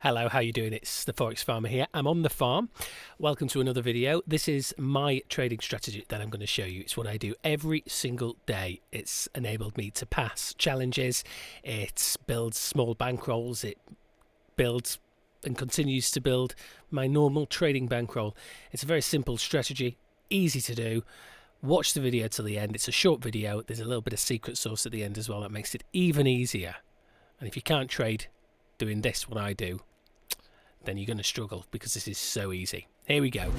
Hello, how you doing? It's the Forex Farmer here. I'm on the farm. Welcome to another video. This is my trading strategy that I'm going to show you. It's what I do every single day. It's enabled me to pass challenges. It builds small bankrolls. It builds and continues to build my normal trading bankroll. It's a very simple strategy, easy to do. Watch the video till the end. It's a short video. There's a little bit of secret sauce at the end as well that makes it even easier. And if you can't trade doing this, what I do, then you're going to struggle because this is so easy. Here we go.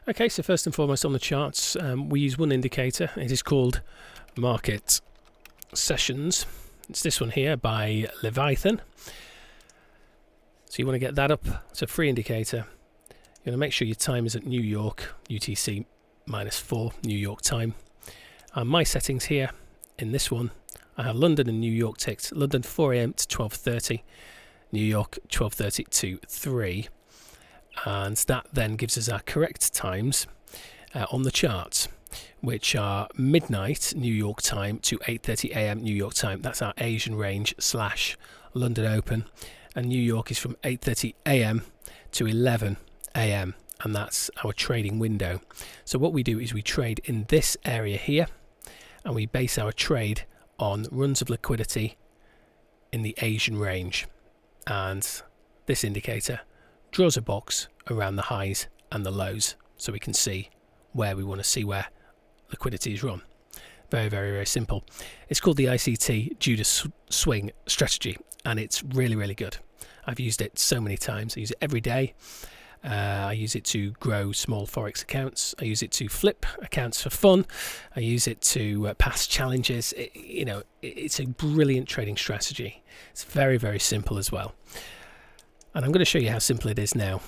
Okay, so first and foremost on the charts, we use one indicator. It is called Market Sessions. It's this one here by Leviathan. So you want to get that up. It's a free indicator. You're going to make sure your time is at New York, UTC -4, New York time. My settings here in this one, I have London and New York ticked. London 4 AM to 12:30, New York 12:30 to 3. And that then gives us our correct times on the charts, which are midnight New York time to 8:30 AM New York time. That's our Asian range / London Open. And New York is from 8:30 AM to 11 AM. And that's our trading window. So what we do is we trade in this area here, and we base our trade on runs of liquidity in the Asian range, and this indicator draws a box around the highs and the lows so we can see where we want to see where liquidity is run. Very, very, very simple. It's called the ICT Judas Swing strategy, and it's really, really good. I've used it so many times. I use it every day. I use it to grow small Forex accounts. I use it to flip accounts for fun. I use it to pass challenges. It's a brilliant trading strategy. It's very, very simple as well. And I'm going to show you how simple it is now.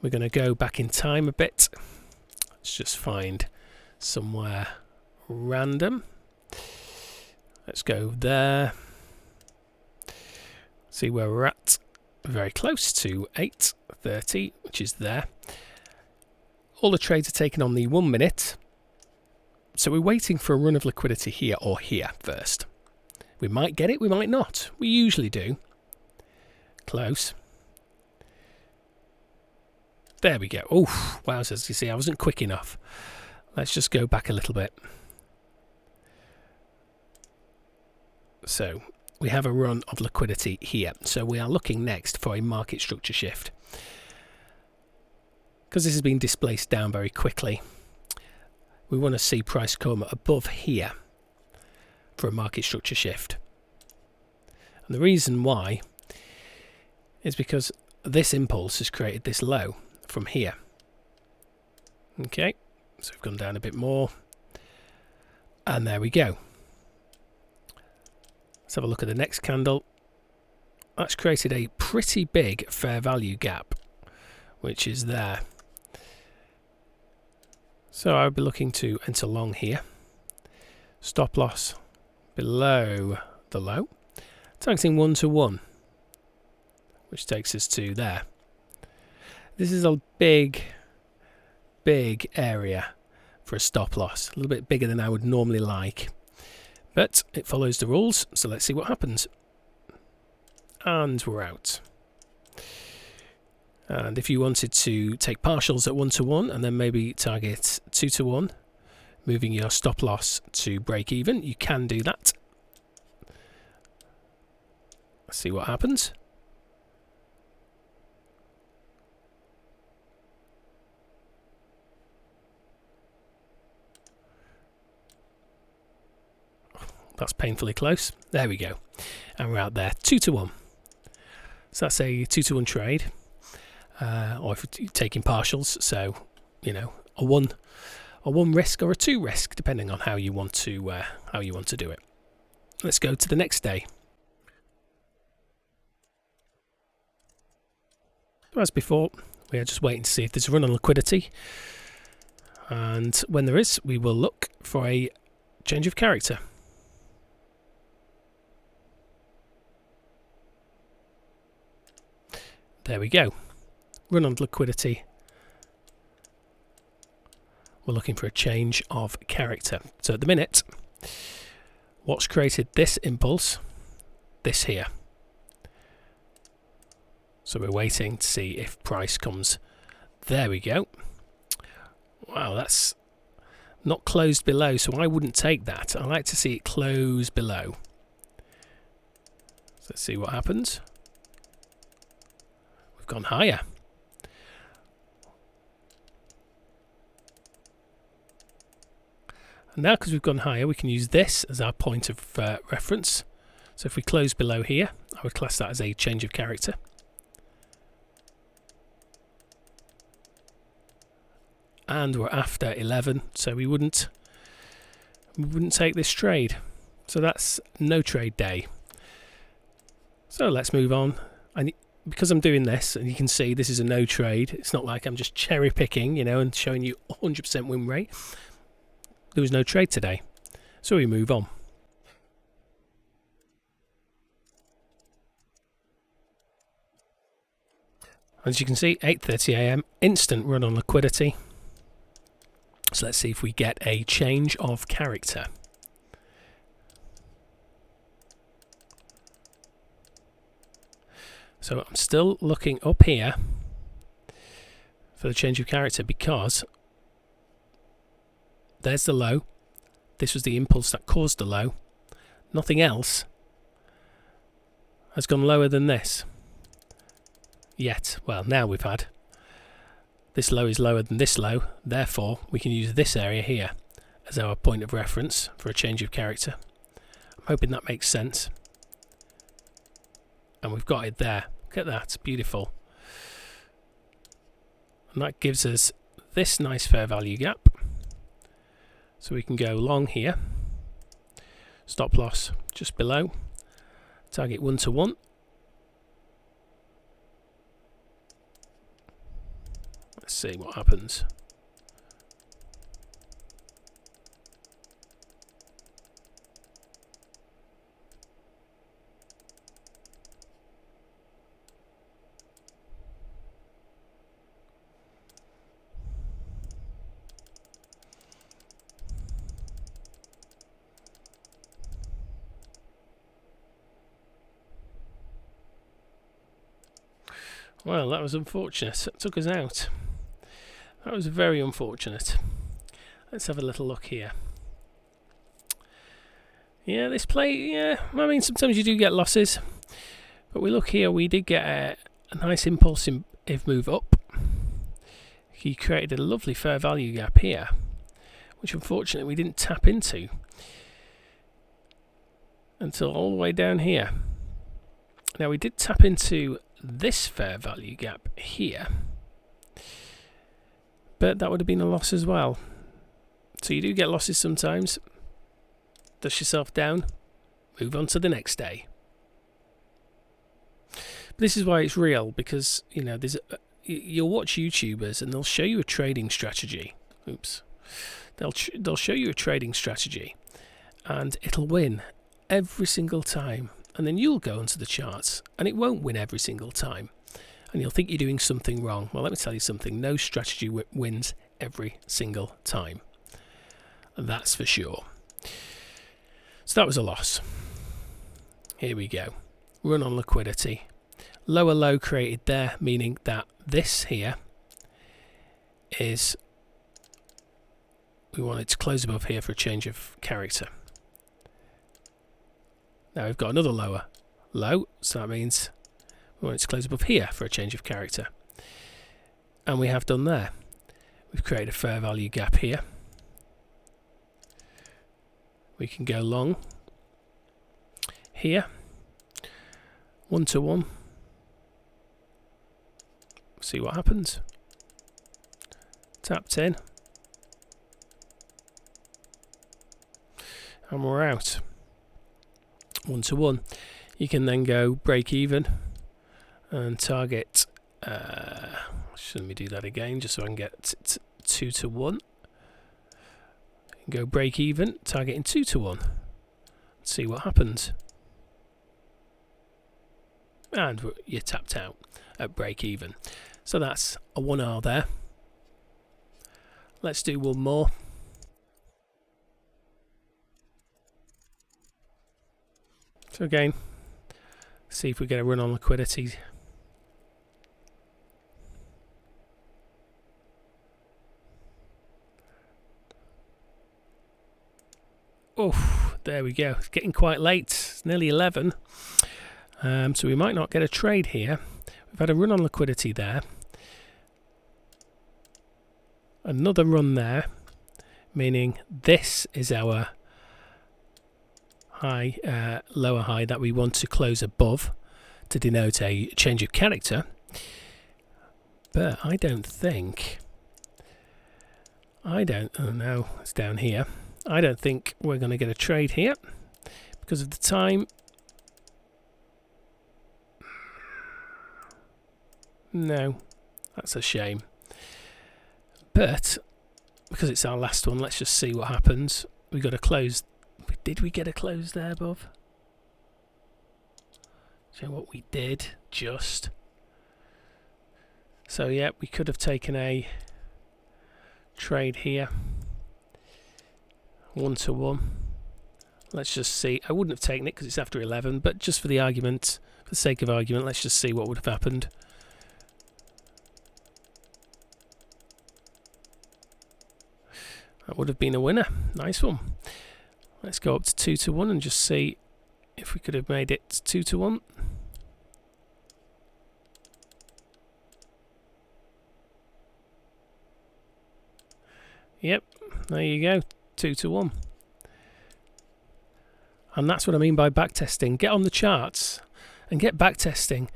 We're going to go back in time a bit. Let's just find somewhere random. Let's go there. See where we're at. Very close to 8:30, which is there. All the trades are taken on the 1 minute. So we're waiting for a run of liquidity here or here first. We might get it, we might not. We usually do. Close. There we go. Oh, wowzers, you see, I wasn't quick enough. Let's just go back a little bit. So we have a run of liquidity here. So we are looking next for a market structure shift. Because this has been displaced down very quickly, we want to see price come above here for a market structure shift. And the reason why is because this impulse has created this low from here. Okay, so we've gone down a bit more. And there we go. Let's have a look at the next candle. That's created a pretty big fair value gap, which is there. So I'll be looking to enter long here. Stop loss below the low. Targeting 1-to-1, which takes us to there. This is a big, big area for a stop loss. A little bit bigger than I would normally like. But it follows the rules, so let's see what happens. And we're out. And if you wanted to take partials at 1-to-1 and then maybe target 2-to-1, moving your stop loss to break even, you can do that. Let's see what happens. That's painfully close. There we go. And we're out there. 2-to-1. So that's a 2-to-1 trade. Or if you're taking partials, so, a one risk or a 2 risk, depending on how you want to do it. Let's go to the next day. As before, we are just waiting to see if there's a run on liquidity. And when there is, we will look for a change of character. There we go. Run on liquidity. We're looking for a change of character. So at the minute, what's created this impulse? This here. So we're waiting to see if price comes. There we go. Wow, that's not closed below, so I wouldn't take that. I like to see it close below. So let's see what happens. We've gone higher. And now, because we've gone higher, we can use this as our point of reference. So if we close below here, I would class that as a change of character. And we're after 11, so we wouldn't take this trade. So that's no trade day. So let's move on. And because I'm doing this, and you can see this is a no trade, it's not like I'm just cherry picking, you know, and showing you 100% win rate. There was no trade today, so we move on. As you can see, 8:30 AM, instant run on liquidity. So let's see if we get a change of character. So I'm still looking up here for the change of character because there's the low. This was the impulse that caused the low. Nothing else has gone lower than this yet. Well, now we've had this low is lower than this low, therefore we can use this area here as our point of reference for a change of character. I'm hoping that makes sense. And we've got it there. Look at that, beautiful. And that gives us this nice fair value gap. So we can go long here. Stop loss just below. Target 1-to-1. Let's see what happens. Well, that was unfortunate. It took us out. That was very unfortunate. Let's have a little look here. Yeah, this play, yeah, I mean, sometimes you do get losses. But we look here, we did get a nice impulsive move up. He created a lovely fair value gap here, which unfortunately we didn't tap into until all the way down here. Now, we did tap into this fair value gap here, but that would have been a loss as well. So you do get losses sometimes. Dust yourself down, move on to the next day. But this is why it's real, because you know you'll watch YouTubers and they'll show you a trading strategy. Oops, they'll show you a trading strategy, and it'll win every single time. And then you'll go onto the charts and it won't win every single time. And you'll think you're doing something wrong. Well, let me tell you something. No strategy wins every single time. That's for sure. So that was a loss. Here we go. Run on liquidity. Lower low created there, meaning that this here is, we want it to close above here for a change of character. Now we've got another lower low, so that means we want it to close above here for a change of character. And we have done there. We've created a fair value gap here. We can go long here, 1-to-1. See what happens. Tapped in. And we're out. 1-to-1. You can then go break even and target. Let me do that again, just so I can get 2-to-1. Go break even, targeting 2-to-1. See what happens. And you're tapped out at break even. So that's a 1R there. Let's do one more. So again, see if we get a run on liquidity. Oh, there we go. It's getting quite late. It's nearly 11. So we might not get a trade here. We've had a run on liquidity there. Another run there, meaning this is our high, lower high that we want to close above to denote a change of character. But I don't think... oh no, it's down here. I don't think we're going to get a trade here because of the time. No, that's a shame. But because it's our last one, let's just see what happens. We got a close. Did we get a close there, Bob? Do you know what we did? Just. So yeah, we could have taken a trade here. 1-to-1. Let's just see. I wouldn't have taken it because it's after 11, but just for the argument, for the sake of argument, let's just see what would have happened. That would have been a winner. Nice one. Let's go up to 2-to-1 and just see if we could have made it 2-to-1. Yep, there you go. 2-to-1. And that's what I mean by backtesting. Get on the charts and get backtesting.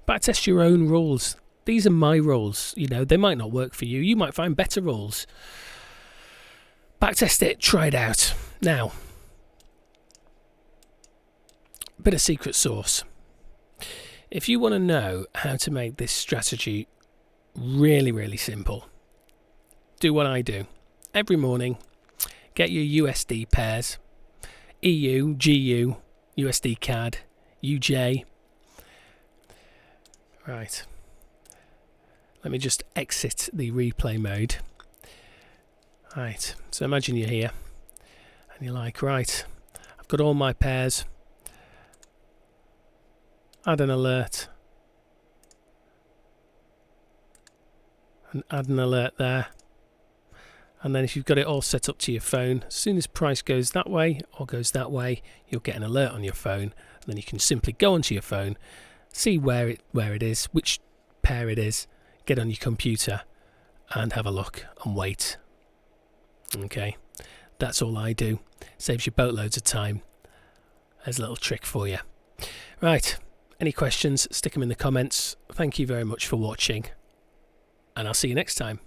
Backtest your own rules. These are my rules. You know, they might not work for you. You might find better rules. Backtest it, try it out. Now, bit of secret sauce. If you want to know how to make this strategy really, really simple, do what I do. Every morning, get your USD pairs, EU, GU, USD CAD, UJ. Right. Let me just exit the replay mode. Right, so imagine you're here and you're like, right, I've got all my pairs, add an alert, and add an alert there. And then if you've got it all set up to your phone, as soon as price goes that way or goes that way, you'll get an alert on your phone, and then you can simply go onto your phone, see where it is, which pair it is, get on your computer and have a look and wait. Okay, that's all I do. Saves you boatloads of time. There's a little trick for you. Right, any questions, stick them in the comments. Thank you very much for watching, and I'll see you next time.